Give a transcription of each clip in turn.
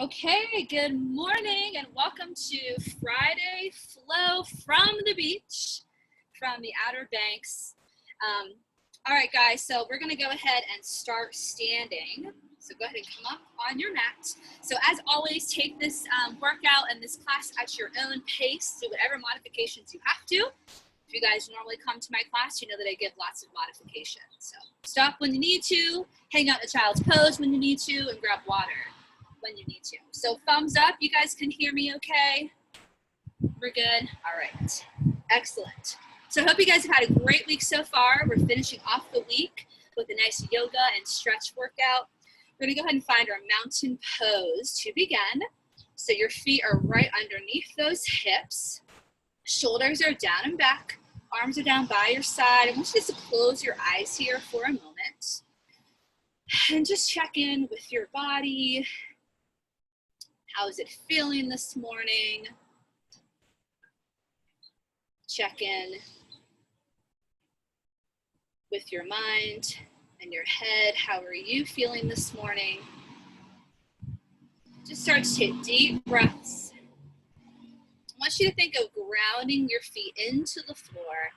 Okay, good morning and welcome to Friday Flow from the beach, from the Outer Banks. All right, guys, so we're going to go ahead and start standing. So go ahead and come up on your mat. So as always, take this workout and this class at your own pace. Do whatever modifications you have to. If you guys normally come to my class, you know that I give lots of modifications. So stop when you need to, hang out in a child's pose when you need to, and grab water when you need to. So thumbs up, you guys can hear me okay? We're good? All right, excellent. So I hope you guys have had a great week so far. We're finishing off the week with a nice yoga and stretch workout. We're gonna go ahead and find our mountain pose to begin. So your feet are right underneath those hips. Shoulders are down and back. Arms are down by your side. I want you just to close your eyes here for a moment. And just check in with your body. How is it feeling this morning? Check in with your mind and your head. How are you feeling this morning? Just start to take deep breaths. I want you to think of grounding your feet into the floor.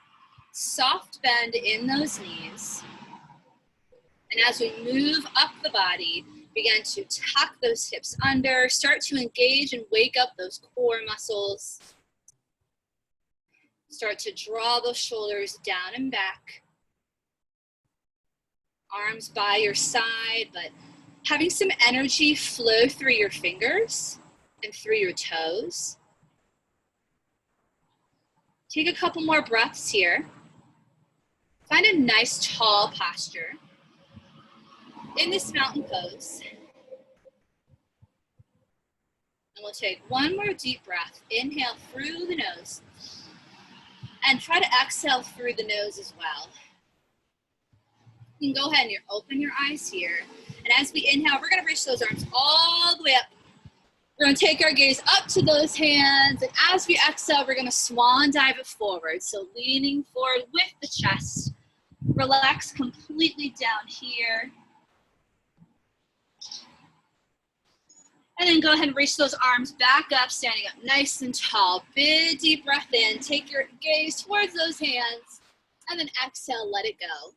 Soft bend in those knees. And as we move up the body, begin to tuck those hips under, start to engage and wake up those core muscles. Start to draw those shoulders down and back. Arms by your side, but having some energy flow through your fingers and through your toes. Take a couple more breaths here. Find a nice tall posture in this mountain pose. And we'll take one more deep breath. Inhale through the nose. And try to exhale through the nose as well. You can go ahead and open your eyes here. And as we inhale, we're gonna reach those arms all the way up. We're gonna take our gaze up to those hands. And as we exhale, we're gonna swan dive it forward. So leaning forward with the chest. Relax completely down here. And then go ahead and reach those arms back up, standing up nice and tall. Big deep breath in, take your gaze towards those hands, and then exhale, let it go.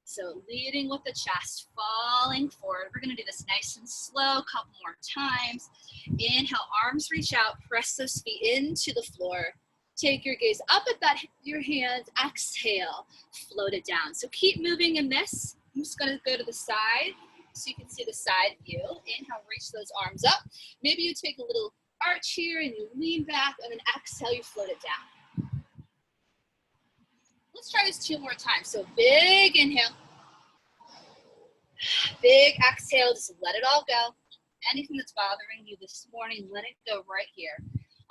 So leading with the chest, falling forward. We're gonna do this nice and slow, a couple more times. Inhale, arms reach out, press those feet into the floor. Take your gaze up at your hands, exhale, float it down. So keep moving in this. I'm just gonna go to the side, so you can see the side view. Inhale, reach those arms up. Maybe you take a little arch here and you lean back, and then exhale, you float it down. Let's try this 2 more times. So big inhale. Big exhale, just let it all go. Anything that's bothering you this morning, let it go right here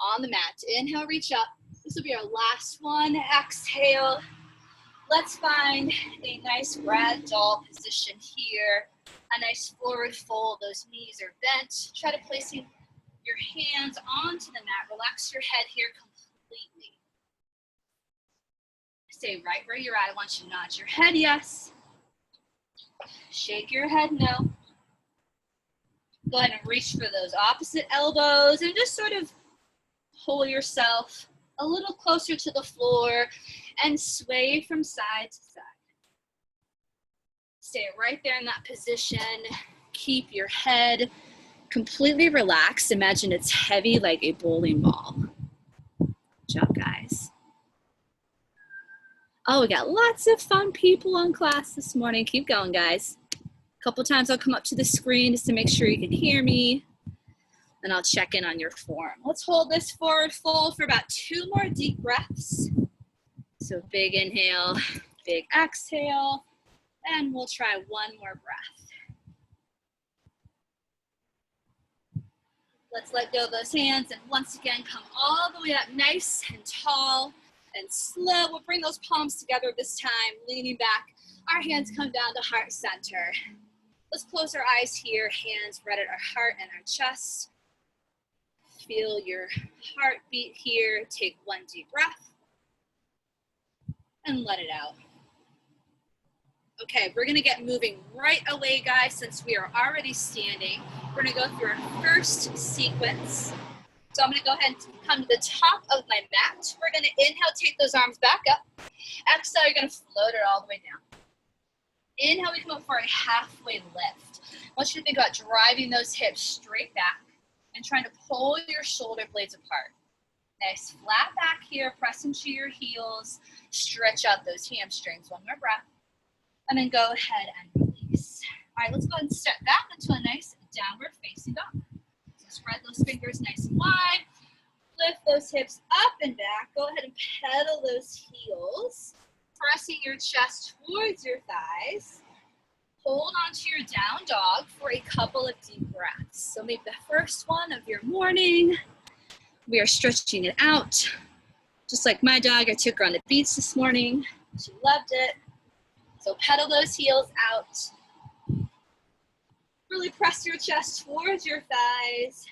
on the mat. Inhale, reach up. This will be our last one. Exhale. Let's find a nice ragdoll position here. A nice forward fold, those knees are bent. Try to place your hands onto the mat. Relax your head here completely. Stay right where you're at. I want you to nod your head, yes. Shake your head, no. Go ahead and reach for those opposite elbows and just sort of pull yourself a little closer to the floor and sway from side to side. Stay right there in that position. Keep your head completely relaxed. Imagine it's heavy like a bowling ball. Good job, guys. Oh, we got lots of fun people in class this morning. Keep going, guys. A couple times I'll come up to the screen just to make sure you can hear me. And I'll check in on your form. Let's hold this forward fold for about 2 more deep breaths. So big inhale, big exhale. And we'll try 1 more breath. Let's let go of those hands and once again come all the way up nice and tall and slow. We'll bring those palms together this time, leaning back. Our hands come down to heart center. Let's close our eyes here, hands right at our heart and our chest. Feel your heartbeat here. Take 1 deep breath and let it out. Okay, we're gonna get moving right away, guys, since we are already standing. We're gonna go through our first sequence. So I'm gonna go ahead and come to the top of my mat. We're gonna inhale, take those arms back up. Exhale, you're gonna float it all the way down. Inhale, we come up for a halfway lift. I want you to think about driving those hips straight back and trying to pull your shoulder blades apart. Nice flat back here, press into your heels, stretch out those hamstrings. One more breath, and then go ahead and release. All right, let's go ahead and step back into a nice downward facing dog. So spread those fingers nice and wide, lift those hips up and back. Go ahead and pedal those heels, pressing your chest towards your thighs. Hold on to your down dog for a couple of deep breaths. So maybe the first one of your morning. We are stretching it out. Just like my dog, I took her on the beach this morning. She loved it. So pedal those heels out. Really press your chest towards your thighs.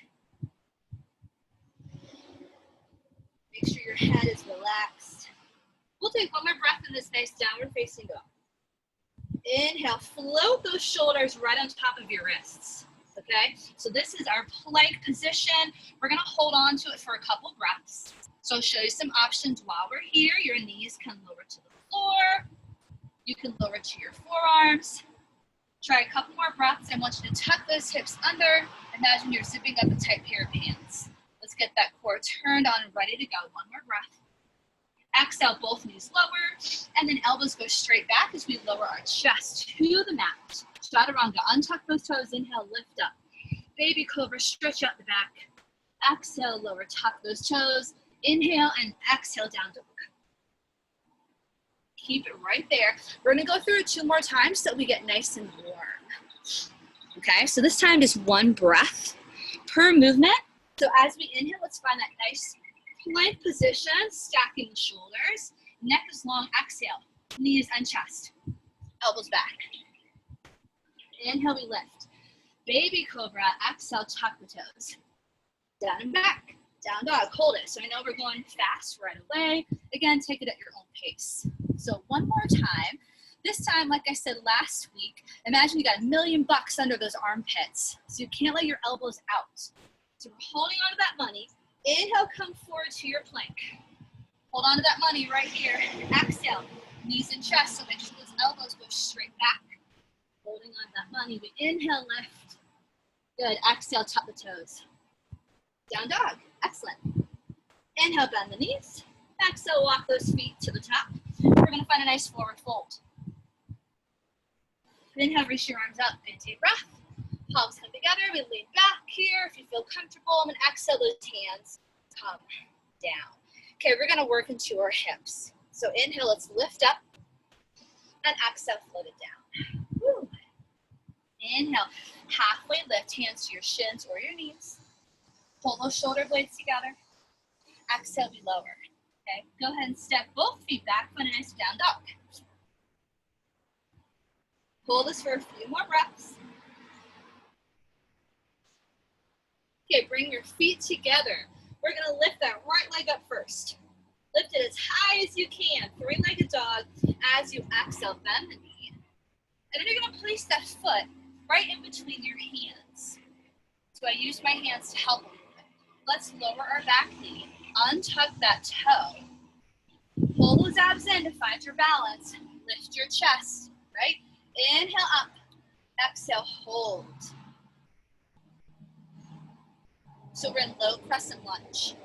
Make sure your head is relaxed. We'll take one more breath in this nice downward facing dog. Inhale, float those shoulders right on top of your wrists. Okay, so this is our plank position. We're gonna hold on to it for a couple breaths. So I'll show you some options while we're here. Your knees can lower to the floor. You can lower to your forearms. Try a couple more breaths. I want you to tuck those hips under. Imagine you're zipping up a tight pair of pants. Let's get that core turned on and ready to go. One more breath. Exhale, both knees lower, and then elbows go straight back as we lower our chest to the mat. Chaturanga, untuck those toes, inhale, lift up. Baby cobra, stretch out the back. Exhale, lower, tuck those toes. Inhale and exhale, down dog. Keep it right there. We're gonna go through it 2 more times so we get nice and warm. Okay, so this time just 1 breath per movement. So as we inhale, let's find that nice plank position, stacking the shoulders. Neck is long, exhale. Knees and chest. Elbows back. Inhale, we lift. Baby cobra, exhale, tuck the toes. Down and back. Down dog, hold it. So I know we're going fast right away. Again, take it at your own pace. So 1 more time. This time, like I said last week, imagine you got $1 million under those armpits. So you can't let your elbows out. So we're holding on to that money. Inhale, come forward to your plank. Hold on to that money right here. Exhale, knees and chest. So make sure those elbows go straight back. Holding on to that money. We inhale, lift. Good. Exhale, tuck the toes. Down dog. Excellent. Inhale, bend the knees. Exhale, walk those feet to the top. We're going to find a nice forward fold. Inhale, reach your arms up. Big deep breath. Palms come together. We lean back here if you feel comfortable. And then exhale, those hands come down. Okay, we're going to work into our hips. So inhale, let's lift up. And exhale, float it down. Woo. Inhale, halfway lift, hands to your shins or your knees. Pull those shoulder blades together. Exhale, we lower. Okay, go ahead and step both feet back, find a nice down dog. Hold this for a few more breaths. Okay, bring your feet together. We're gonna lift that right leg up first. Lift it as high as you can, 3-legged dog. As you exhale, bend the knee. And then you're gonna place that foot right in between your hands. So I use my hands to help. Let's lower our back knee, untuck that toe. Pull those abs in to find your balance. Lift your chest, right? Inhale up, exhale, hold. So we're in low crescent lunge.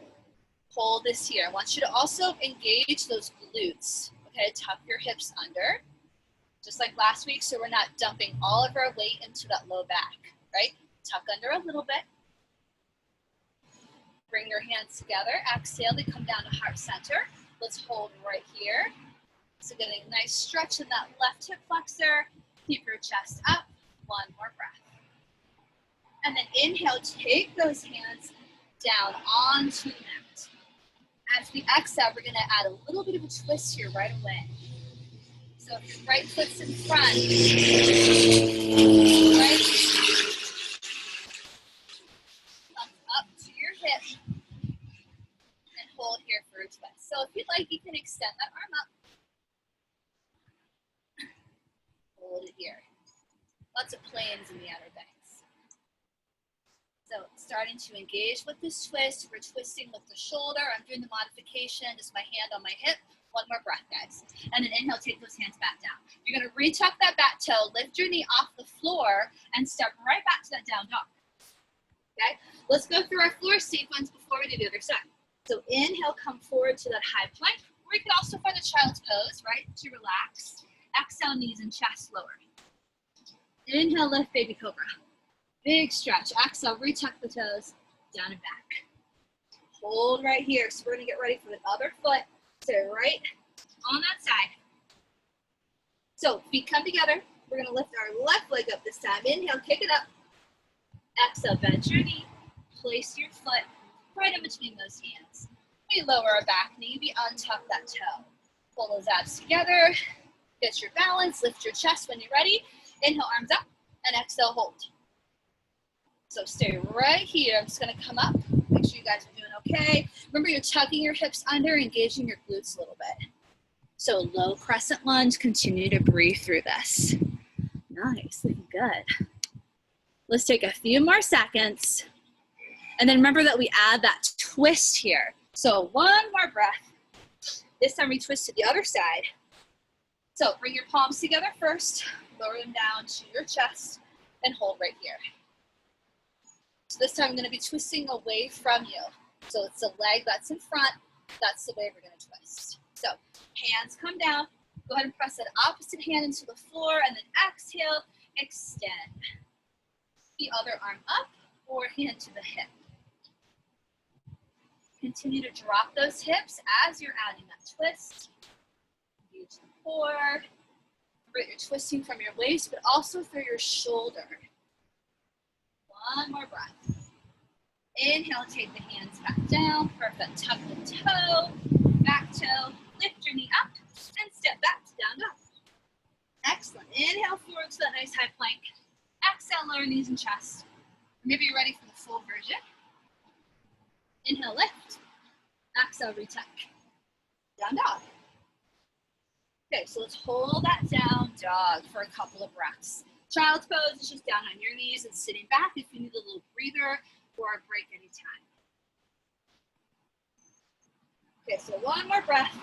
Hold this here. I want you to also engage those glutes, okay? Tuck your hips under, just like last week, so we're not dumping all of our weight into that low back, right? Tuck under a little bit. Bring your hands together. Exhale, they come down to heart center. Let's hold right here. So getting a nice stretch in that left hip flexor. Keep your chest up. 1 more breath. And then inhale, take those hands down onto the mat. As we exhale, we're gonna add a little bit of a twist here right away. So if your right foot's in front, right thumbs up to your hip, and hold here for a twist. So if you'd like, you can extend that arm up. Hold it here. Lots of planes in the Outer Banks. So starting to engage with this twist. We're twisting with the shoulder. I'm doing the modification, just my hand on my hip. One more breath, guys. And then inhale, take those hands back down. You're gonna retuck that back toe, lift your knee off the floor, and step right back to that down dog. Okay? Let's go through our floor sequence before we do the other side. So inhale, come forward to that high plank. Or you can also find a child's pose, right, to relax. Exhale, knees and chest lower. Inhale, lift, baby cobra. Big stretch. Exhale, retuck the toes, down and back. Hold right here. So we're gonna get ready for the other foot. So right on that side. So feet come together. We're gonna lift our left leg up this time. Inhale, kick it up. Exhale, bend your knee. Place your foot right in between those hands. We lower our back knee, we untuck that toe. Pull those abs together. Get your balance, lift your chest when you're ready. Inhale, arms up, and exhale, hold. So stay right here. I'm just gonna come up. Make sure you guys are doing okay. Remember, you're tucking your hips under, engaging your glutes a little bit. So low crescent lunge, continue to breathe through this. Nice, looking good. Let's take a few more seconds. And then remember that we add that twist here. So one more breath. This time we twist to the other side. So bring your palms together first, lower them down to your chest, and hold right here. So this time I'm gonna be twisting away from you. So it's the leg that's in front, that's the way we're gonna twist. So hands come down, go ahead and press that opposite hand into the floor, and then exhale, extend. The other arm up, or hand to the hip. Continue to drop those hips as you're adding that twist. Engage the core. Remember that you're twisting from your waist, but also through your shoulder. One more breath. Inhale, take the hands back down. Perfect. Tuck the toe, back toe, lift your knee up, and step back to down dog. Excellent. Inhale forward to that nice high plank. Exhale, lower knees and chest. Maybe you're ready for the full version. Inhale, lift. Exhale, retuck. Down dog. Okay, so let's hold that down dog for a couple of breaths. Child's pose is just down on your knees and sitting back if you need a little breather or a break anytime. Okay, so one more breath.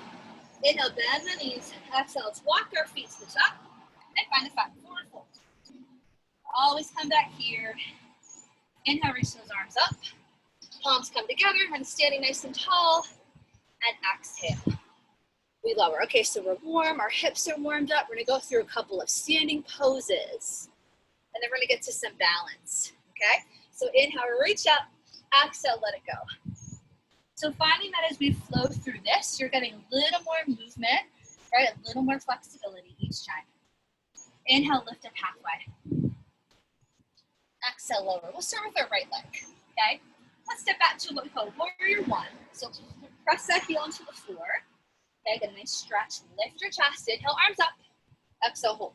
Inhale, bend the knees. Exhale, let's walk our feet to the top and find a forward fold. Always come back here. Inhale, reach those arms up. Palms come together and standing nice and tall. And exhale. We lower. Okay, so we're warm. Our hips are warmed up. We're going to go through a couple of standing poses. And then we're going to get to some balance. Okay? So inhale, reach up. Exhale, let it go. So finding that as we flow through this, you're getting a little more movement, right? A little more flexibility each time. Inhale, lift up halfway. Exhale, lower. We'll start with our right leg, okay? Let's step back to what we call warrior one. So press that heel into the floor. Okay, get a nice stretch. Lift your chest. Inhale, arms up. Exhale, hold.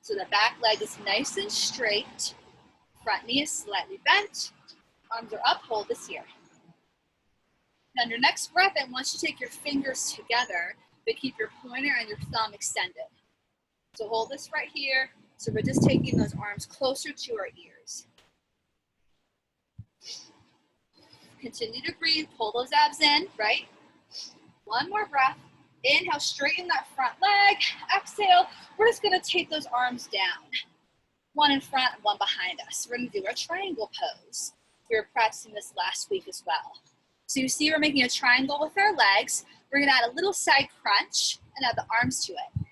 So the back leg is nice and straight. Front knee is slightly bent. Arms are up. Hold this here. Then your next breath, I want you to take your fingers together, but keep your pointer and your thumb extended. So hold this right here. So we're just taking those arms closer to our ears. Continue to breathe, pull those abs in, right? One more breath. Inhale, straighten that front leg. Exhale, we're just gonna take those arms down. One in front and one behind us. We're gonna do our triangle pose. We were practicing this last week as well. So you see we're making a triangle with our legs. We're gonna add a little side crunch and add the arms to it.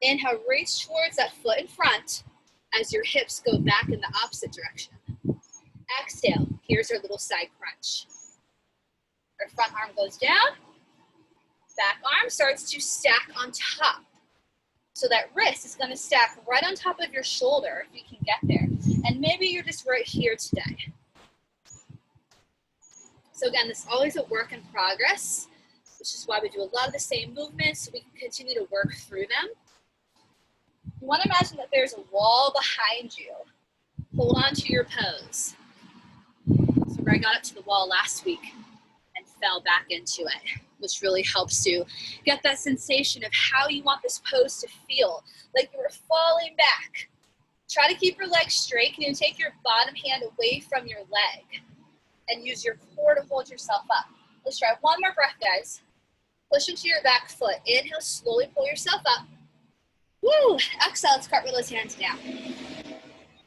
Inhale, reach towards that foot in front as your hips go back in the opposite direction. Exhale, here's our little side crunch. Our front arm goes down, back arm starts to stack on top. So that wrist is gonna stack right on top of your shoulder if you can get there. And maybe you're just right here today. So again, this is always a work in progress, which is why we do a lot of the same movements so we can continue to work through them. You wanna imagine that there's a wall behind you. Hold on to your pose. So where I got up to the wall last week and fell back into it, which really helps you get that sensation of how you want this pose to feel, like you were falling back Try to keep your legs straight. Can you take your bottom hand away from your leg and use your core to hold yourself up? Let's try one more breath, guys. Push into your back foot. Inhale, slowly pull yourself up. Woo! Exhale, let's cartwheel those hands down.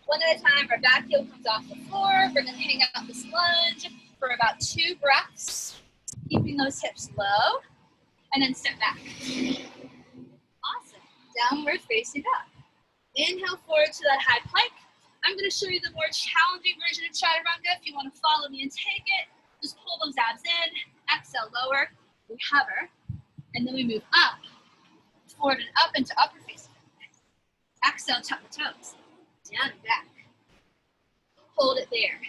One at a time, our back heel comes off the floor. We're gonna hang out this lunge for about 2 breaths, keeping those hips low, and then step back. Awesome. Downward facing up. Inhale forward to that high plank. I'm gonna show you the more challenging version of chaturanga. If you wanna follow me and take it, just pull those abs in, exhale, lower, we hover, and then we move up, forward and up into upper facing. Exhale, tuck the toes, down and back. Hold it there.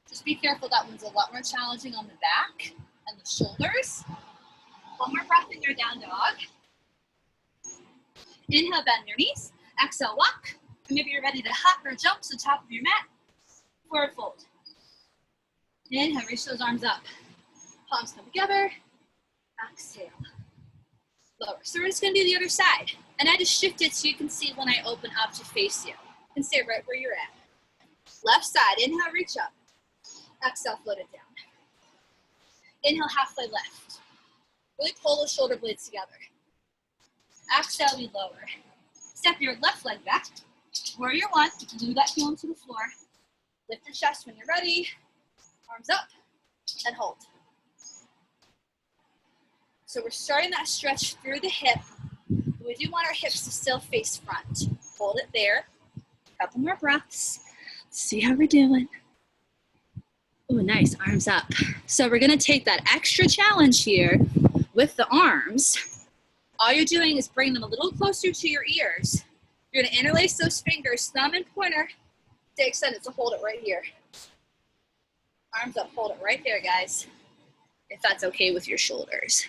Just be careful, that one's a lot more challenging on the back and the shoulders. One more breath in your down dog. Inhale, bend your knees. Exhale, walk. Maybe you're ready to hop or jump to the top of your mat. Forward fold. Inhale, reach those arms up. Palms come together. Exhale. Lower. So we're just gonna do the other side. And I just shift it so you can see when I open up to face you. You can stay right where you're at. Left side, inhale, reach up. Exhale, float it down. Inhale, halfway left. Really pull those shoulder blades together. Exhale, we lower. Step your left leg back. Warrior one, glue that heel into the floor. Lift the chest when you're ready. Arms up and hold. So we're starting that stretch through the hip. But we do want our hips to still face front. Hold it there. A couple more breaths. Let's see how we're doing. Oh, nice, arms up. So we're gonna take that extra challenge here with the arms. All you're doing is bring them a little closer to your ears. You're gonna interlace those fingers, thumb and pointer. Stay extended, so hold it right here. Arms up, hold it right there, guys. If that's okay with your shoulders.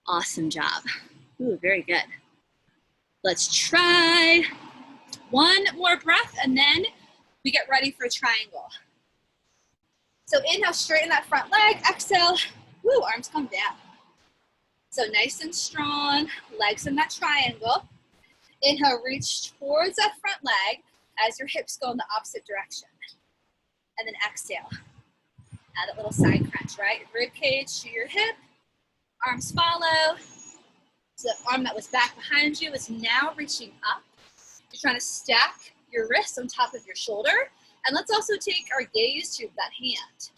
Awesome job. Ooh, very good. Let's try one more breath and then we get ready for a triangle. So inhale, straighten that front leg. Exhale, woo, arms come down. So nice and strong, legs in that triangle. Inhale, reach towards that front leg as your hips go in the opposite direction. And then exhale. Add a little side crunch, right? Rib cage to your hip, arms follow. So the arm that was back behind you is now reaching up. You're trying to stack your wrists on top of your shoulder. And let's also take our gaze to that hand.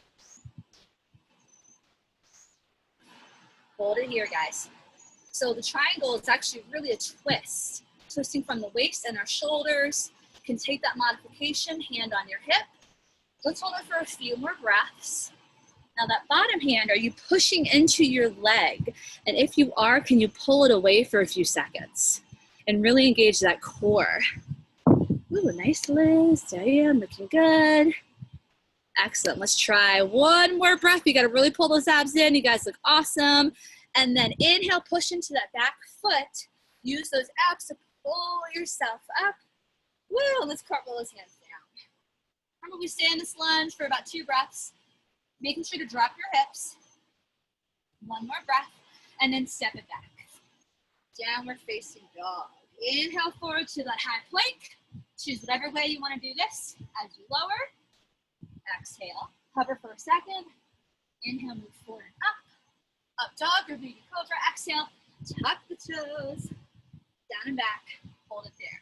Hold it here, guys. So the triangle is actually really a twist. Twisting from the waist and our shoulders. You can take that modification, hand on your hip. Let's hold it for a few more breaths. Now that bottom hand, are you pushing into your leg? And if you are, can you pull it away for a few seconds? And really engage that core. Ooh, nice legs, Diane, looking good. Excellent, let's try one more breath. You gotta really pull those abs in. You guys look awesome. And then inhale, push into that back foot. Use those abs to pull yourself up. Woo, and let's cartwheel those hands down. Remember, we stay in this lunge for about 2 breaths, making sure to drop your hips. One more breath, and then step it back. Downward facing dog. Inhale forward to that high plank. Choose whatever way you want to do this as you lower. Exhale, hover for a second. Inhale, move forward and up. Up dog or baby cobra. Exhale, tuck the toes. Down and back, hold it there.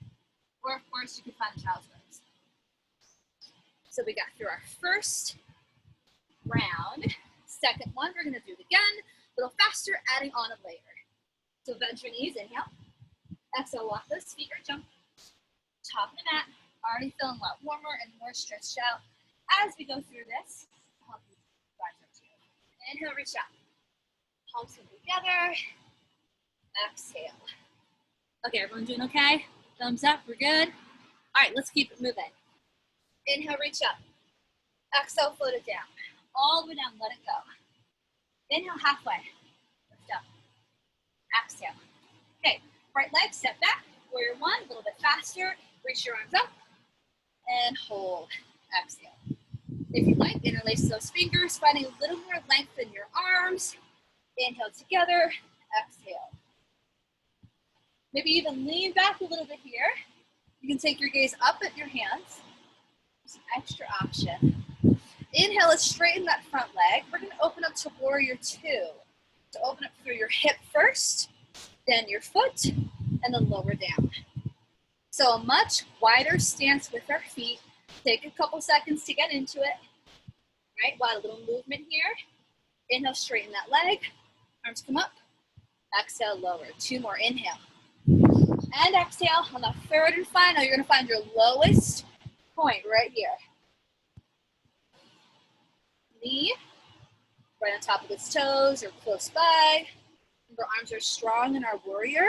Or of course, you can find child's pose. So we got through our first round. Second one, we're gonna do it again. A little faster, adding on a layer. So bend your knees, inhale. Exhale, walk those feet or jump. Top of the mat, already feeling a lot warmer and more stretched out. As we go through this, I'll help you rise up to you. Inhale, reach up. Palms come together. Exhale. Okay, everyone doing okay? Thumbs up, we're good? All right, let's keep it moving. Inhale, reach up. Exhale, float it down. All the way down, let it go. Inhale, halfway. Lift up. Exhale. Okay, right leg, step back. Warrior one, a little bit faster. Reach your arms up. And hold. Exhale. If you like, interlace those fingers, finding a little more length in your arms. Inhale together. Exhale. Maybe even lean back a little bit here. You can take your gaze up at your hands. There's an extra option. Inhale, let's straighten that front leg. We're gonna open up to warrior two. So open up through your hip first, then your foot, and then lower down. So a much wider stance with our feet. Take a couple seconds to get into it. Right, a little movement here. Inhale, straighten that leg. Arms come up. Exhale, lower. Two more, inhale. And exhale. On the third and final, you're gonna find your lowest point right here. Knee right on top of its toes or close by. Our arms are strong in our warrior.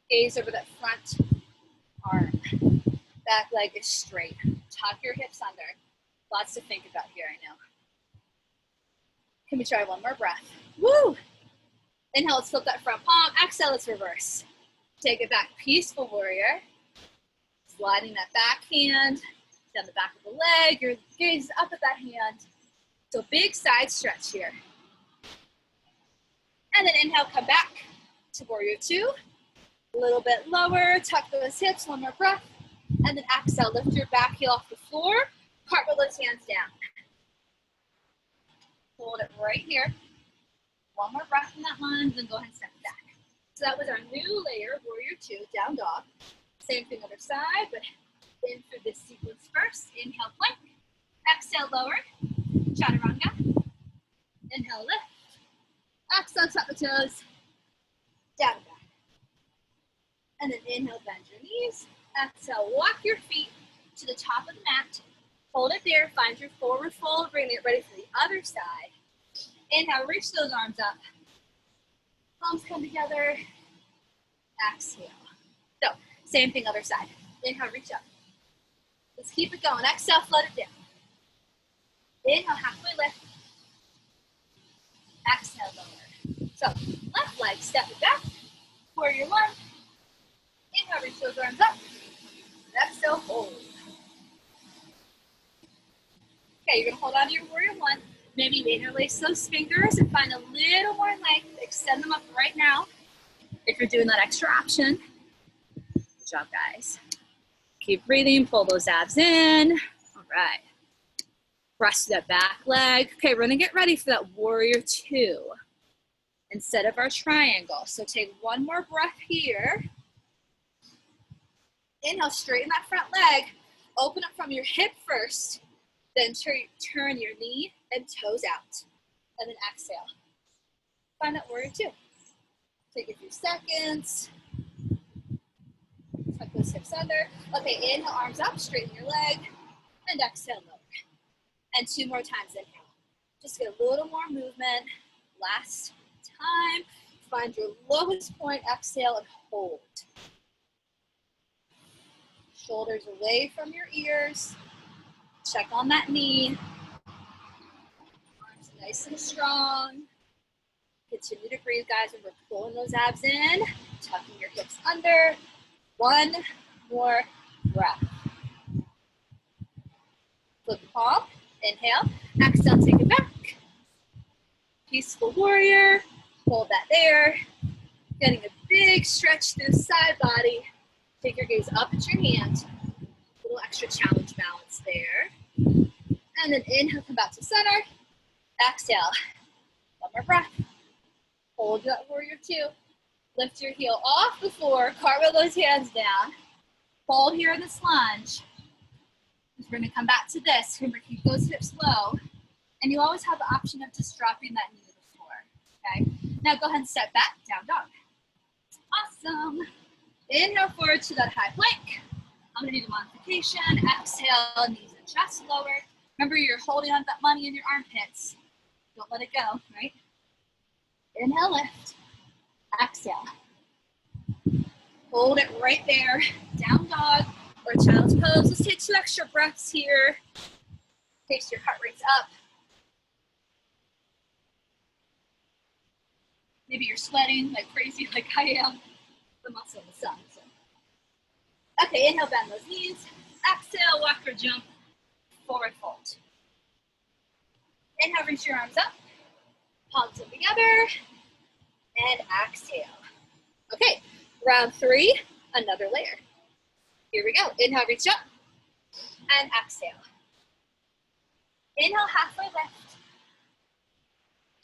Gaze over that front arm. Back leg is straight. Tuck your hips under. Lots to think about here, I know. Can we try one more breath? Woo! Inhale, let's flip that front palm. Exhale, let's reverse. Take it back, peaceful warrior. Sliding that back hand down the back of the leg. Your gaze is up at that hand. So big side stretch here. And then inhale, come back to warrior two. A little bit lower, tuck those hips, one more breath. And then exhale, lift your back heel off the floor. Cartwheel those hands down. Hold it right here. One more breath in that one, then go ahead and step it back. So that was our new layer, warrior two, down dog. Same thing other side, but in through this sequence first. Inhale, plank. Exhale, lower. Chaturanga. Inhale, lift. Exhale, tuck the toes. Down and back. And then inhale, bend your knees. Exhale, walk your feet to the top of the mat. Hold it there. Find your forward fold. Bring it ready for the other side. Inhale, reach those arms up. Palms come together. Exhale. So, same thing, other side. Inhale, reach up. Let's keep it going. Exhale, float it down. Inhale, halfway lift. Exhale, lower. So, left leg, step it back. Warrior one. Inhale, reach those arms up. Exhale, hold. Okay, you're gonna hold on to your warrior one. Maybe interlace those fingers and find a little more length. Extend them up right now. If you're doing that extra option. Good job, guys. Keep breathing, pull those abs in. All right. Press that back leg. Okay, we're gonna get ready for that warrior two instead of our triangle. So take one more breath here. Inhale, straighten that front leg. Open up from your hip first. Then turn your knee and toes out. And then exhale. Find that warrior two. Take a few seconds. Tuck those hips under. Okay, inhale, arms up, straighten your leg. And exhale, lower. And two more times, inhale. Just get a little more movement. Last time. Find your lowest point, exhale, and hold. Shoulders away from your ears. Check on that knee. Arms nice and strong. Continue to breathe, guys, when we're pulling those abs in. Tucking your hips under. One more breath. Flip the palm. Inhale. Exhale, take it back. Peaceful warrior. Hold that there. Getting a big stretch through the side body. Take your gaze up at your hand. A little extra challenge balance there. And then inhale, come back to center. Exhale. One more breath. Hold that warrior two. Lift your heel off the floor. Cartwheel those hands down. Hold here in this lunge. We're going to come back to this. Remember, keep those hips low. And you always have the option of just dropping that knee to the floor. Okay? Now go ahead and step back, down dog. Awesome. Inhale forward to that high plank. I'm going to do the modification. Exhale, knees and chest lower. Remember, you're holding on to that money in your armpits. Don't let it go, right? Inhale, lift. Exhale. Hold it right there. Down dog or child's pose. Let's take 2 extra breaths here. In case your heart rate's up. Maybe you're sweating like crazy like I am. The muscle in the sun. So. Okay, inhale, bend those knees. Exhale, walk or jump. Forward fold. Inhale, reach your arms up. Palms in together. And exhale. Okay, round 3, another layer. Here we go. Inhale, reach up. And exhale. Inhale, halfway lift.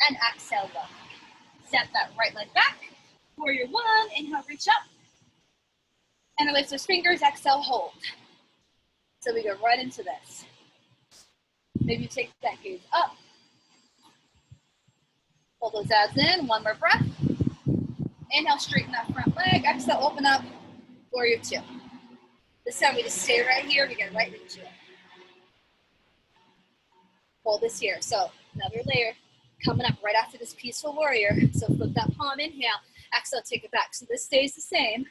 And exhale, lower. Step that right leg back. Warrior one. Inhale, reach up. And lift those fingers. Exhale, hold. So we go right into this. Maybe you take that gaze up. Hold those abs in. One more breath. Inhale, straighten that front leg. Exhale, open up. Warrior two. This time we just stay right here. We get right into it. Hold this here. So another layer coming up right after this peaceful warrior. So flip that palm, inhale. Exhale, take it back. So this stays the same.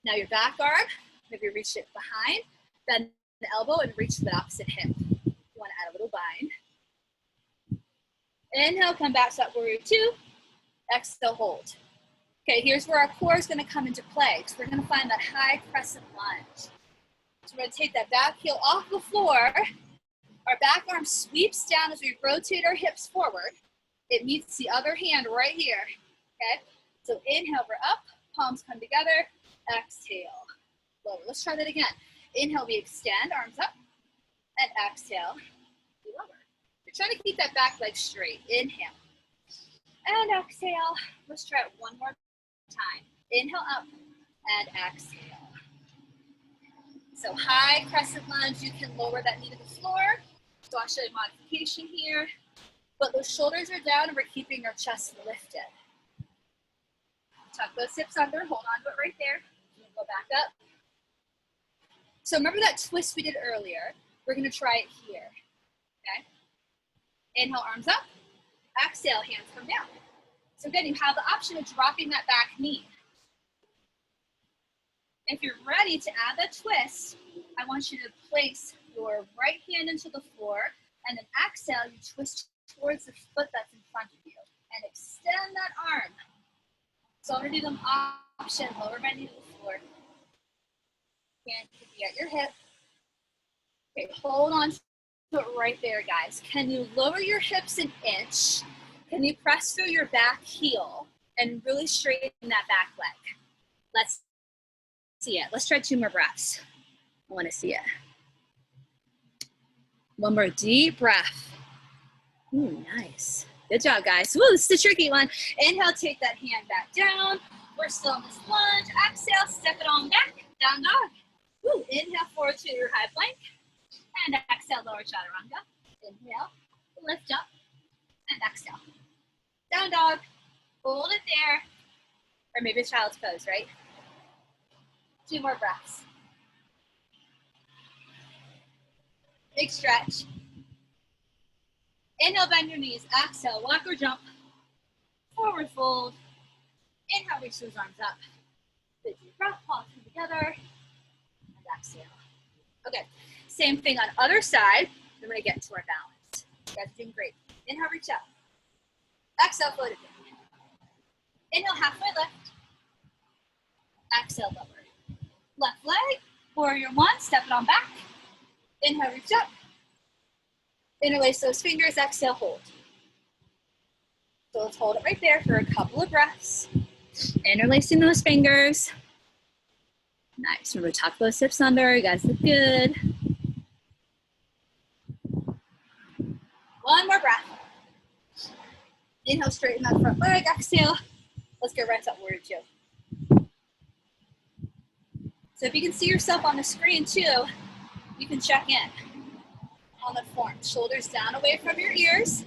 Now your back arm, maybe reach it behind. Bend the elbow and reach to the opposite hip. You want to add a little bind. Inhale, come back to that warrior two. Exhale, hold. Okay, here's where our core is going to come into play. So we're going to find that high crescent lunge. So we're going to take that back heel off the floor. Our back arm sweeps down as we rotate our hips forward. It meets the other hand right here. Okay, so inhale, we're up. Palms come together. Exhale, lower. Let's try that again. Inhale, we extend, arms up. And exhale, we lower. We're trying to keep that back leg straight. Inhale. And exhale. Let's try it one more time. Inhale up and exhale. So high crescent lunge, you can lower that knee to the floor. So I'll show you a modification here. But those shoulders are down and we're keeping our chest lifted. Tuck those hips under, hold on to it right there. Go back up. So remember that twist we did earlier? We're gonna try it here, okay? Inhale, arms up. Exhale, hands come down. So again, you have the option of dropping that back knee. If you're ready to add that twist, I want you to place your right hand into the floor and then exhale, you twist towards the foot that's in front of you and extend that arm. So I'm gonna do the option, lower my knee to the floor. Hand could be at your hip. Okay, hold on to it right there, guys. Can you lower your hips an inch? Can you press through your back heel and really straighten that back leg? Let's see it. Let's try 2 more breaths. I wanna see it. One more deep breath. Ooh, nice. Good job, guys. Woo, this is a tricky one. Inhale, take that hand back down. We're still in this lunge. Exhale, step it on back. Down dog. Woo, inhale, forward to your high plank. And exhale, lower chaturanga. Inhale, lift up, and exhale. Down dog. Hold it there. Or maybe a child's pose, right? 2 more breaths. Big stretch. Inhale, bend your knees. Exhale, walk or jump. Forward fold. Inhale, reach those arms up. Big deep breath, palms come together. And exhale. Okay, same thing on other side. Then we're gonna get into our balance. You guys are doing great. Inhale, reach up. Exhale, float it down. Inhale, halfway lift. Exhale, lower. Left leg, warrior one, step it on back. Inhale, reach up. Interlace those fingers, exhale, hold. So let's hold it right there for a couple of breaths. Interlacing those fingers. Nice, remember tuck those hips under, you guys look good. One more breath. Inhale, straighten that front leg, exhale. Let's go right to warrior two. So if you can see yourself on the screen too, you can check in on the form. Shoulders down away from your ears.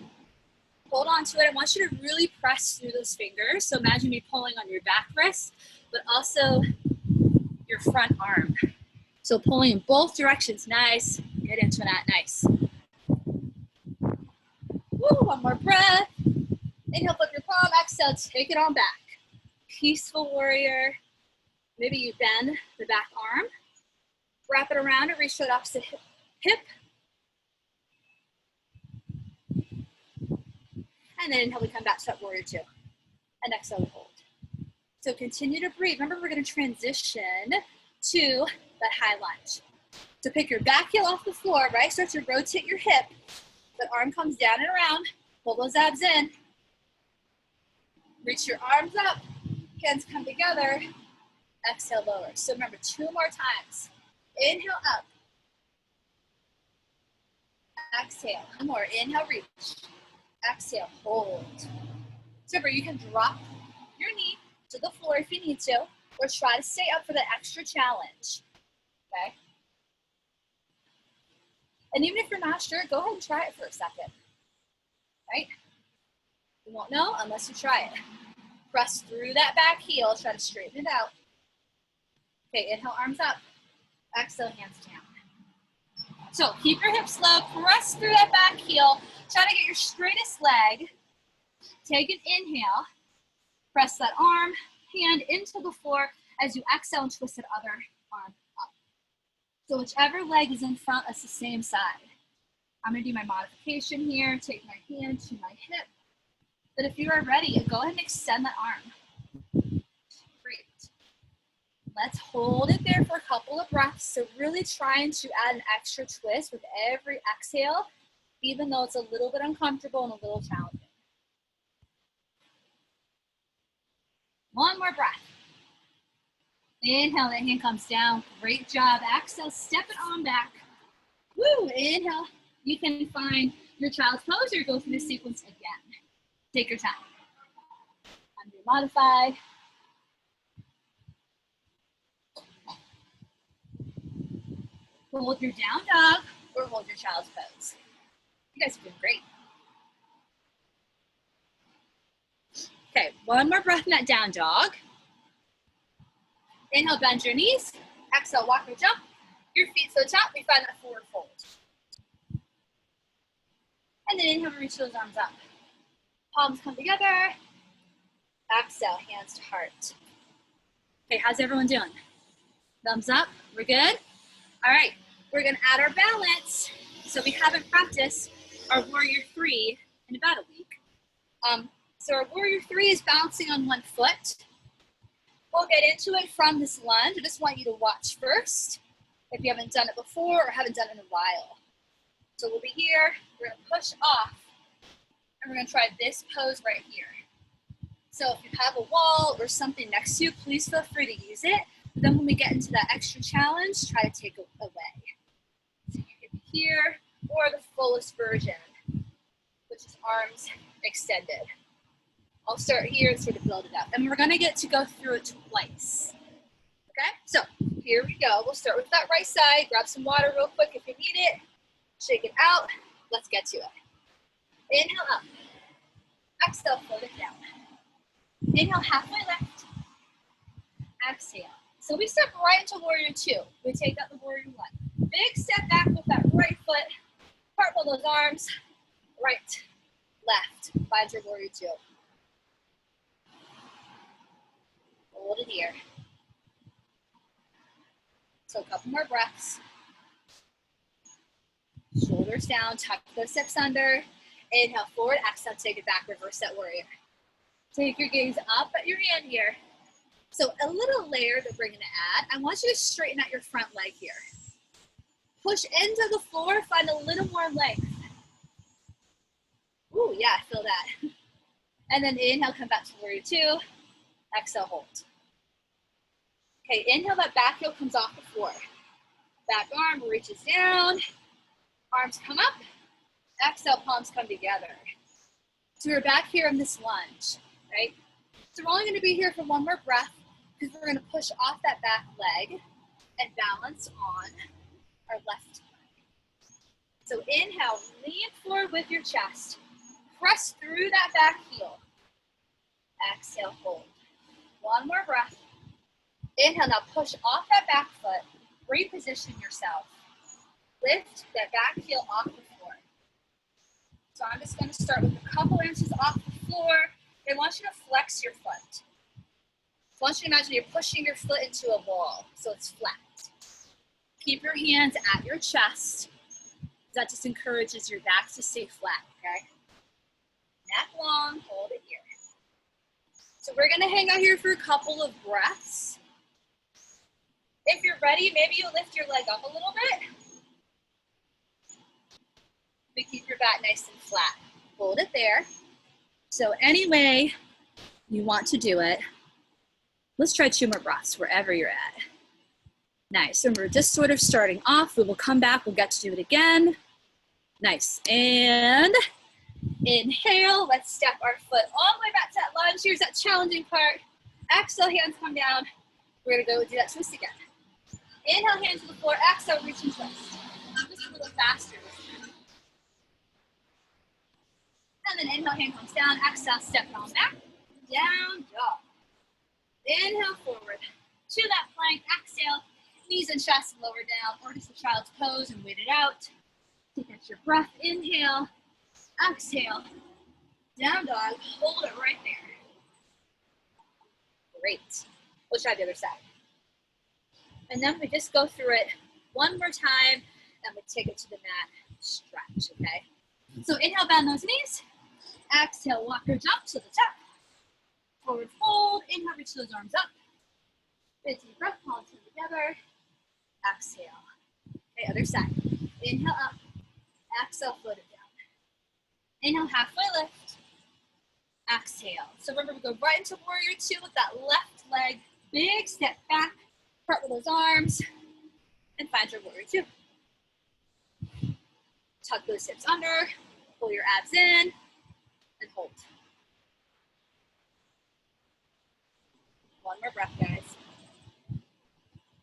Hold on to it. I want you to really press through those fingers. So imagine me pulling on your back wrist, but also your front arm. So pulling in both directions. Nice. Get into that. Nice. Woo, one more breath. Inhale, flip your palm. Exhale, take it on back. Peaceful warrior. Maybe you bend the back arm. Wrap it around and reach to the opposite hip. And then inhale, we come back to that warrior two. And exhale, we hold. So continue to breathe. Remember, we're going to transition to that high lunge. So pick your back heel off the floor, right? Start to rotate your hip. That arm comes down and around. Pull those abs in. Reach your arms up. Hands come together. Exhale, lower. So remember, 2 more times. Inhale, up. Exhale, 1 more. Inhale, reach. Exhale, hold. So remember, you can drop your knee to the floor if you need to, or try to stay up for the extra challenge, okay? And even if you're not sure, go ahead and try it for a second, right? You won't know unless you try it. Press through that back heel, try to straighten it out. Okay, inhale, arms up. Exhale, hands down. So keep your hips low, press through that back heel, try to get your straightest leg. Take an inhale, press that arm, hand into the floor as you exhale and twist that other arm up. So whichever leg is in front, that's the same side. I'm gonna do my modification here, take my hand to my hip. But if you are ready, go ahead and extend that arm. Great. Let's hold it there for a couple of breaths. So really trying to add an extra twist with every exhale, even though it's a little bit uncomfortable and a little challenging. 1 more breath. Inhale, that hand comes down. Great job. Exhale, step it on back. Woo, inhale. You can find your child's pose or go through the sequence again. Take your time. Undo modify. Hold your down dog or hold your child's pose. You guys are doing great. Okay, 1 more breath in that down dog. Inhale, bend your knees. Exhale, walk or jump. Your feet to the top, we find that forward fold. And then inhale, reach those arms up. Palms come together. Exhale, hands to heart. Okay, how's everyone doing? Thumbs up, we're good? All right, we're gonna add our balance. So we haven't practiced our warrior 3 in about a week. So our warrior 3 is balancing on 1 foot. We'll get into it from this lunge. I just want you to watch first if you haven't done it before or haven't done it in a while. So we'll be here, we're gonna push off, and we're gonna try this pose right here. So if you have a wall or something next to you, please feel free to use it. But then when we get into that extra challenge, try to take it away. So you can be here, or the fullest version, which is arms extended. I'll start here and sort of build it up. And we're gonna get to go through it twice. Okay, so here we go. We'll start with that right side. Grab some water real quick if you need it. Shake it out. Let's get to it. Inhale up. Exhale, float it down. Inhale, halfway left. Exhale. So we step right into warrior 2. We take out the warrior 1. Big step back with that right foot. Cartwheel those arms. Right, left. Find your warrior 2. Hold it here. So a couple more breaths. Shoulders down, tuck those hips under. Inhale forward, exhale, take it back, reverse that warrior. Take your gaze up at your hand here. So a little layer that we're gonna add, I want you to straighten out your front leg here. Push into the floor, find a little more length. Ooh, yeah, I feel that. And then inhale, come back to warrior 2. Exhale, hold. Okay, inhale, that back heel comes off the floor. Back arm reaches down. Arms come up. Exhale, palms come together. So we're back here in this lunge, right? So we're only going to be here for 1 more breath because we're going to push off that back leg and balance on our left leg. So inhale, lean forward with your chest. Press through that back heel. Exhale, hold. 1 more breath. Inhale, now push off that back foot. Reposition yourself. Lift that back heel off the floor. So I'm just going to start with a couple inches off the floor. I want you to flex your foot. I want you to imagine you're pushing your foot into a wall, so it's flat. Keep your hands at your chest. That just encourages your back to stay flat, okay? Neck long, hold it here. So we're going to hang out here for a couple of breaths. If you're ready, maybe you lift your leg up a little bit. But keep your back nice and flat. Hold it there. So any way you want to do it, Let's try 2 more breaths wherever you're at. Nice. And we're just sort of starting off. We will come back. We'll get to do it again. Nice. And inhale. Let's step our foot all the way back to that lunge. Here's that challenging part. Exhale, hands come down. We're going to go do that twist again. Inhale, hands to the floor. Exhale, reach and twist. Just a little faster. And then inhale, hand comes down. Exhale, step on back. Down dog. Inhale, forward to that plank. Exhale, knees and chest lower down, or just the child's pose and wait it out. Take extra breath. Inhale, exhale, down dog. Hold it right there. Great. We'll try the other side. And then we just go through it one more time, and we take it to the mat, stretch, okay? So inhale, bend those knees. Exhale, walk or jump to the top. Forward fold. Inhale, reach those arms up. Big deep breath, palms together. Exhale. Okay, other side. Inhale up. Exhale, float it down. Inhale, halfway lift. Exhale. So remember, we go right into warrior 2 with that left leg. Big step back. Part with those arms. And find your warrior 2. Tuck those hips under. Pull your abs in. And hold. One more breath, guys.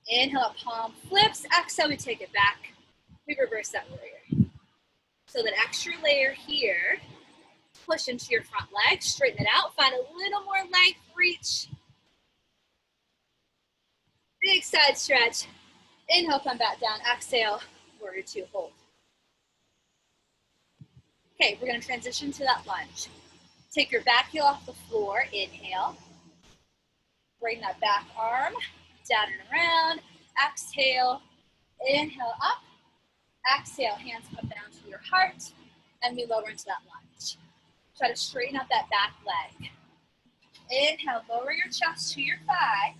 Inhale, up, palm flips. Exhale, we take it back. We reverse that warrior. So that extra layer here, push into your front leg, straighten it out, find a little more length, reach. Big side stretch. Inhale, come back down. Exhale, warrior 2, hold. Okay, we're gonna transition to that lunge. Take your back heel off the floor, inhale. Bring that back arm down and around. Exhale, inhale up. Exhale, hands come down to your heart, and we lower into that lunge. Try to straighten out that back leg. Inhale, lower your chest to your thigh.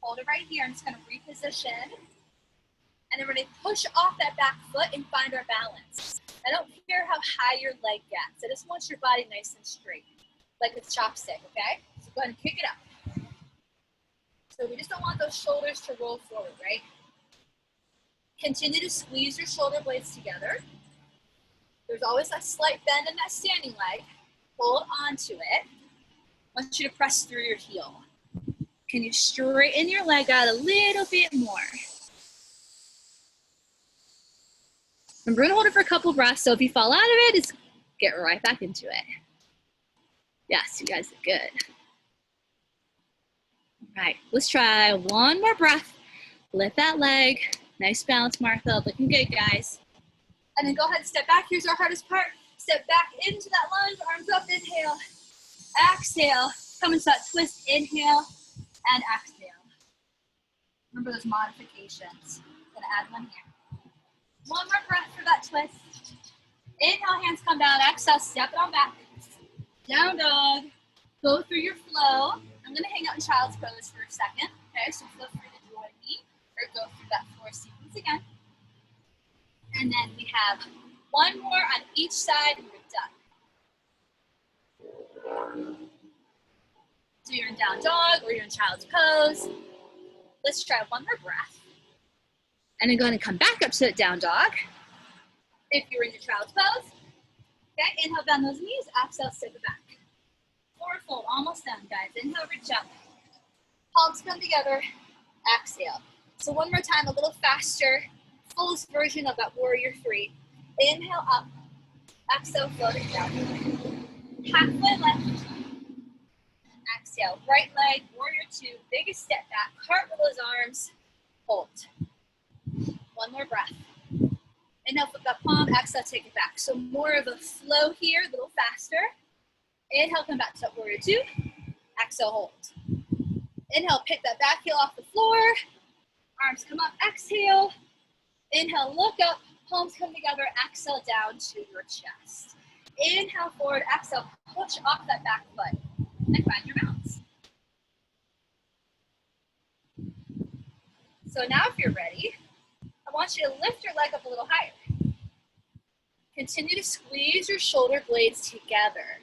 Hold it right here. I'm just gonna reposition. And then we're gonna push off that back foot and find our balance. I don't care how high your leg gets. I just want your body nice and straight, like a chopstick, okay? So go ahead and kick it up. So we just don't want those shoulders to roll forward, right? Continue to squeeze your shoulder blades together. There's always a slight bend in that standing leg. Hold on to it. I want you to press through your heel. Can you straighten your leg out a little bit more? And we're gonna hold it for a couple breaths, so if you fall out of it, just get right back into it. Yes, you guys are good. All right, let's try one more breath. Lift that leg. Nice balance, Martha. Looking good, guys. And then go ahead and step back. Here's our hardest part. Step back into that lunge, arms up, inhale. Exhale, come into that twist, inhale, and exhale. Remember those modifications. I'm gonna add one here. One more breath for that twist. Inhale, hands come down. Exhale, step it on back. Down dog. Go through your flow. I'm gonna hang out in child's pose for a second. Okay, so feel free to join me or go through that floor sequence again. And then we have one more on each side and we're done. So you're in down dog or you're in child's pose. Let's try one more breath. And then go ahead and come back up to that down dog. If you're in your child's pose. Okay, inhale, bend those knees. Exhale, step it back. Forward fold, almost done, guys. Inhale, reach up. Palms come together. Exhale. So one more time, a little faster. Fullest version of that warrior 3. Inhale up. Exhale, float it down. Halfway left. Exhale, right leg, warrior 2. Biggest step back. Heart with those arms. Hold. One more breath. Inhale, flip that palm. Exhale, take it back. So more of a flow here, a little faster. Inhale, come back to that warrior 2. Exhale, hold. Inhale, pick that back heel off the floor. Arms come up, exhale. Inhale, look up, palms come together. Exhale, down to your chest. Inhale, forward, exhale, push off that back foot and find your balance. So now if you're ready, I want you to lift your leg up a little higher. Continue to squeeze your shoulder blades together.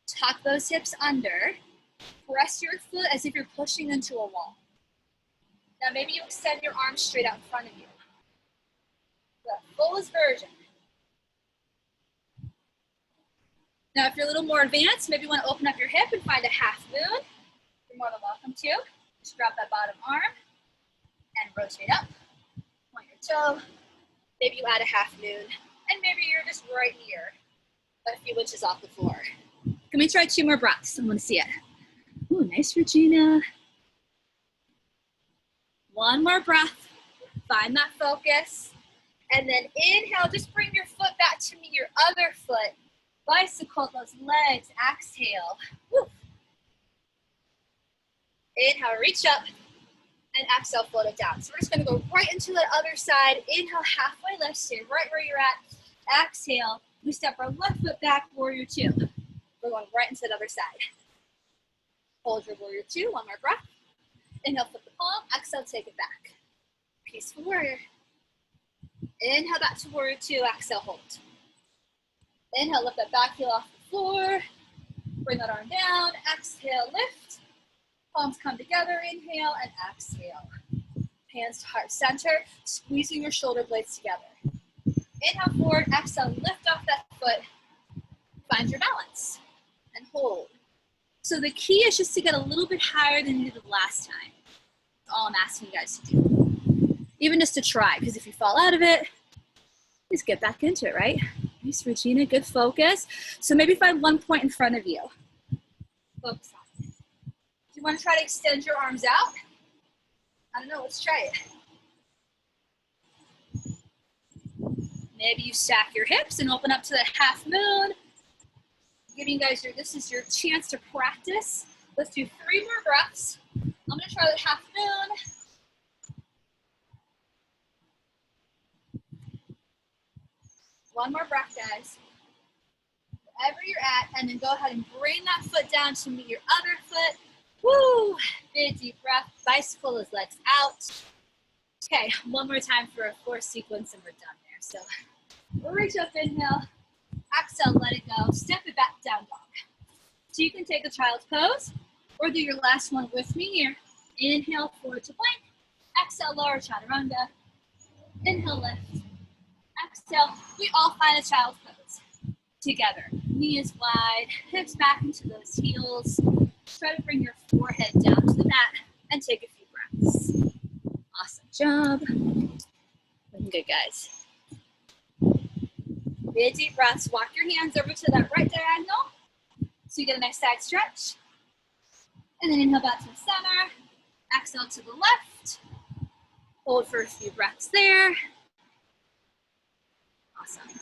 Tuck those hips under. Press your foot as if you're pushing into a wall. Now maybe you extend your arms straight out in front of you. The fullest version. Now if you're a little more advanced, maybe you want to open up your hip and find a half moon. You're more than welcome to. Just drop that bottom arm and rotate up. Point your toe. Maybe you add a half moon. And maybe you're just right here, a few inches off the floor. Can we try 2 more breaths? I want to see it. Ooh, nice, Regina. 1 more breath. Find that focus. And then inhale, just bring your foot back to meet your other foot. Bicycle those legs, exhale. Woo. Inhale, reach up, and exhale, float it down. So we're just gonna go right into that other side. Inhale, halfway lift, stay right where you're at. Exhale, we step our left foot back, warrior 2. We're going right into the other side. Hold your warrior 2, 1 more breath. Inhale, flip the palm, exhale, take it back. Peaceful warrior. Inhale, back to warrior 2, exhale, hold. Inhale, lift that back heel off the floor. Bring that arm down, exhale, lift. Palms come together, inhale, and exhale. Hands to heart center, squeezing your shoulder blades together. Inhale forward, exhale, lift off that foot. Find your balance, and hold. So the key is just to get a little bit higher than you did last time. That's all I'm asking you guys to do. Even just to try, because if you fall out of it, just get back into it, right? Nice, Regina, good focus. So maybe find 1 point in front of you. Focus on it. Do you want to try to extend your arms out? I don't know, let's try it. Maybe you stack your hips and open up to the half moon. Giving you guys this is your chance to practice. Let's do 3 more breaths. I'm gonna try the half moon. One more breath, guys. Wherever you're at, and then go ahead and bring that foot down to meet your other foot. Woo! Big deep breath. Bicycle those legs out. Okay, 1 more time for a 4 sequence, and we're done there. So reach up, inhale. Exhale, let it go. Step it back, down dog. So you can take a child's pose, or do your last one with me here. Inhale, forward to plank. Exhale, lower chaturanga. Inhale, lift. Exhale, we all find a child's pose together. Knees wide, hips back into those heels. Try to bring your forehead down to the mat and take a few breaths. Awesome job. Looking good, guys. Big deep breaths. Walk your hands over to that right diagonal so you get a nice side stretch. And then inhale back to the center. Exhale to the left. Hold for a few breaths there. Awesome.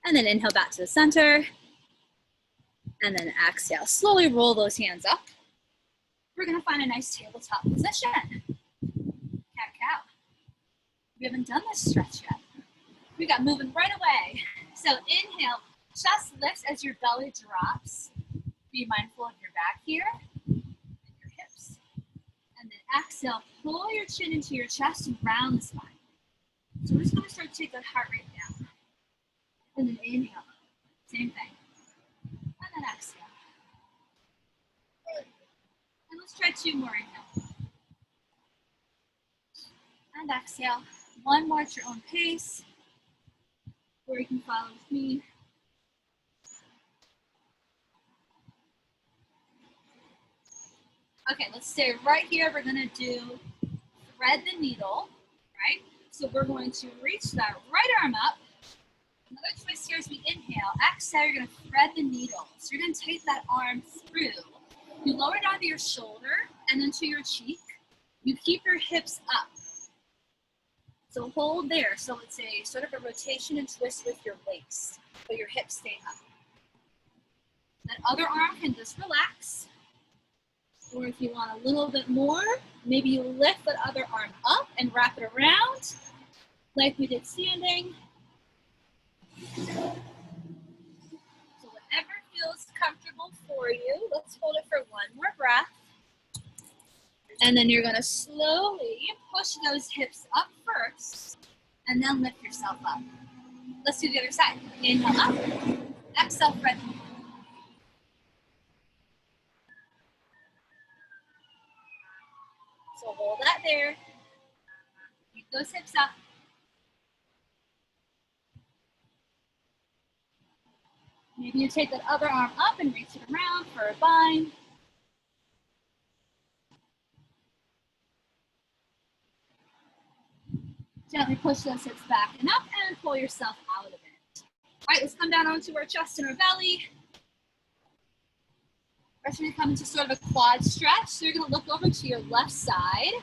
And then inhale back to the center. And then exhale. Slowly roll those hands up. We're going to find a nice tabletop position. Cat-cow. We haven't done this stretch yet. We got moving right away. So inhale, chest lifts as your belly drops. Be mindful of your back here and your hips. And then exhale, pull your chin into your chest and round the spine. So we're just going to start to take that heart rate down. And then inhale, same thing. And then exhale. And let's try 2 more. Inhale. And exhale. 1 more at your own pace. Or you can follow with me. Okay, let's stay right here. We're gonna do thread the needle, right? So we're going to reach that right arm up. Another twist here as we inhale. Exhale, you're gonna thread the needle. So you're gonna take that arm through. You lower it onto your shoulder and then to your cheek. You keep your hips up. So hold there. So it's a sort of a rotation and twist with your waist, but your hips stay up. That other arm can just relax. Or if you want a little bit more, maybe you lift that other arm up and wrap it around like we did standing. So whatever feels comfortable for you, let's hold it for 1 more breath. And then you're gonna slowly push those hips up first and then lift yourself up. Let's do the other side. Inhale up, exhale, thread. So hold that there. Keep those hips up. Maybe you take that other arm up and reach it around for a bind. Gently push those hips back and up and pull yourself out of it. All right, let's come down onto our chest and our belly. We're going to come into sort of a quad stretch. So you're going to look over to your left side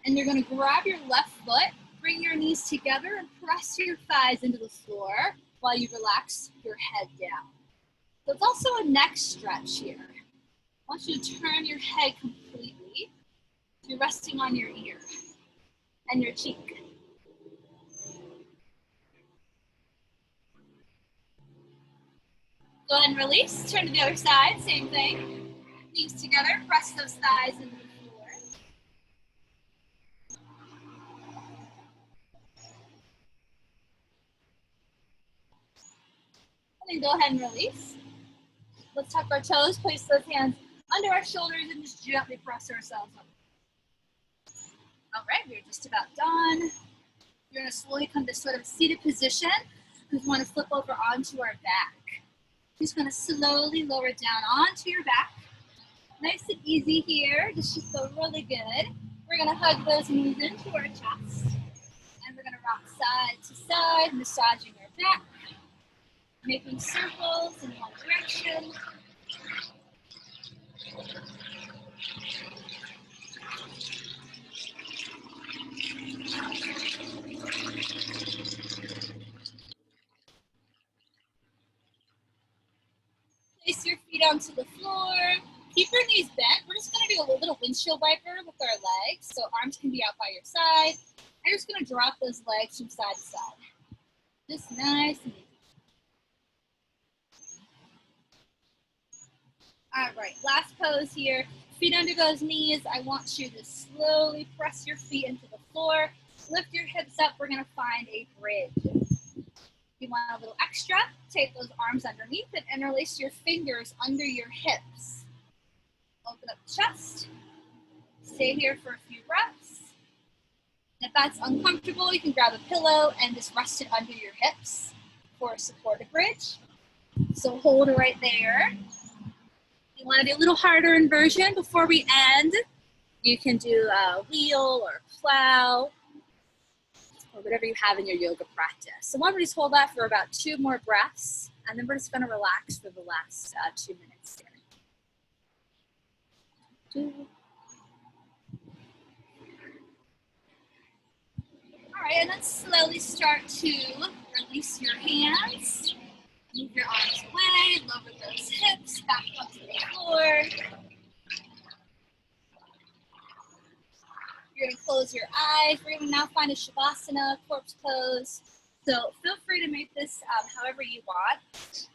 and you're going to grab your left foot, bring your knees together and press your thighs into the floor while you relax your head down. So it's also a neck stretch here. I want you to turn your head completely. You're resting on your ear and your cheek. Go ahead and release. Turn to the other side. Same thing. Knees together. Press those thighs into the floor. And then go ahead and release. Let's tuck our toes. Place those hands under our shoulders and just gently press ourselves up. All right, we're just about done. You're going to slowly come to sort of seated position. We want to flip over onto our back. Just going to slowly lower down onto your back. Nice and easy here. This should feel really good. We're going to hug those knees into our chest. And we're going to rock side to side, massaging our back. Making circles in one direction. Place your feet onto the floor. Keep your knees bent. We're just going to do a little windshield wiper with our legs. So arms can be out by your side. And you're just going to drop those legs from side to side. Just nice and easy. All right, last pose here. Feet under those knees. I want you to slowly press your feet into the floor. Lift your hips up. We're going to find a bridge. If you want a little extra, take those arms underneath and interlace your fingers under your hips. Open up the chest. Stay here for a few breaths. If that's uncomfortable, you can grab a pillow and just rest it under your hips for a supported bridge. So hold it right there. You want to do a little harder inversion before we end. You can do a wheel or plow or whatever you have in your yoga practice. So why don't we just hold that for about 2 more breaths, and then we're just going to relax for the last 2 minutes here. All right, and then slowly start to release your hands. Move your arms away, lower those hips back onto the floor. You're going to close your eyes. We're going to now find a Shavasana, corpse pose. So feel free to make this however you want.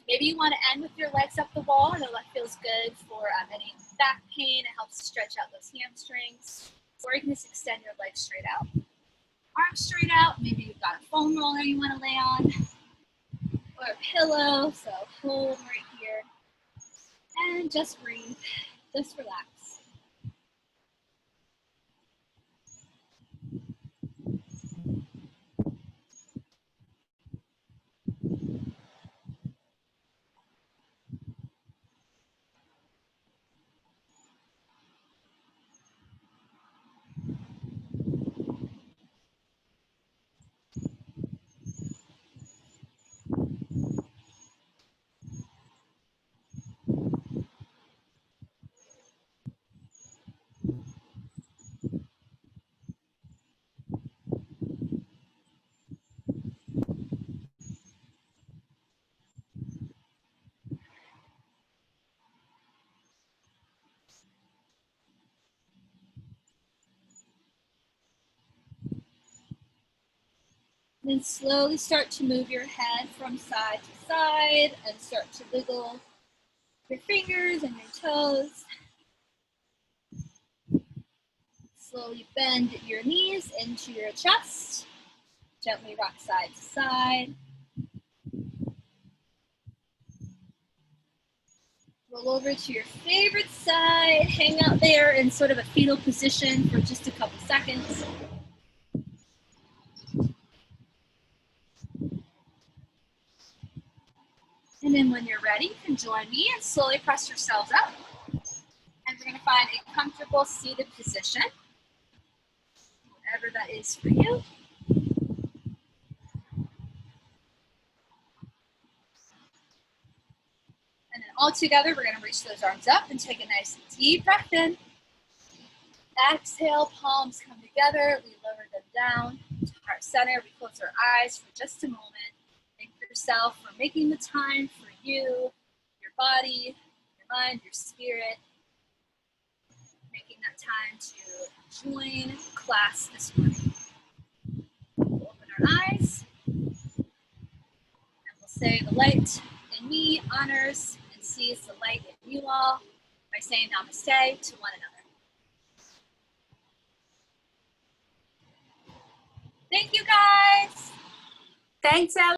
Maybe you want to end with your legs up the wall. I know that feels good for any back pain. It helps stretch out those hamstrings. Or you can just extend your legs straight out. Arms straight out. Maybe you've got a foam roller you want to lay on. Or a pillow. So hold right here. And just breathe. Just relax. Then slowly start to move your head from side to side and start to wiggle your fingers and your toes. Slowly bend your knees into your chest. Gently rock side to side. Roll over to your favorite side. Hang out there in sort of a fetal position for just a couple seconds. And then when you're ready, you can join me and slowly press yourselves up. And we're gonna find a comfortable seated position, whatever that is for you. And then all together, we're gonna reach those arms up and take a nice deep breath in. Exhale, palms come together. We lower them down to heart center. We close our eyes for just a moment. Thank yourself for making the time for you, your body, your mind, your spirit. Making that time to join class this morning. We'll open our eyes and we'll say the light in me honors and sees the light in you all by saying namaste to one another. Thank you guys. Thanks, Ellen.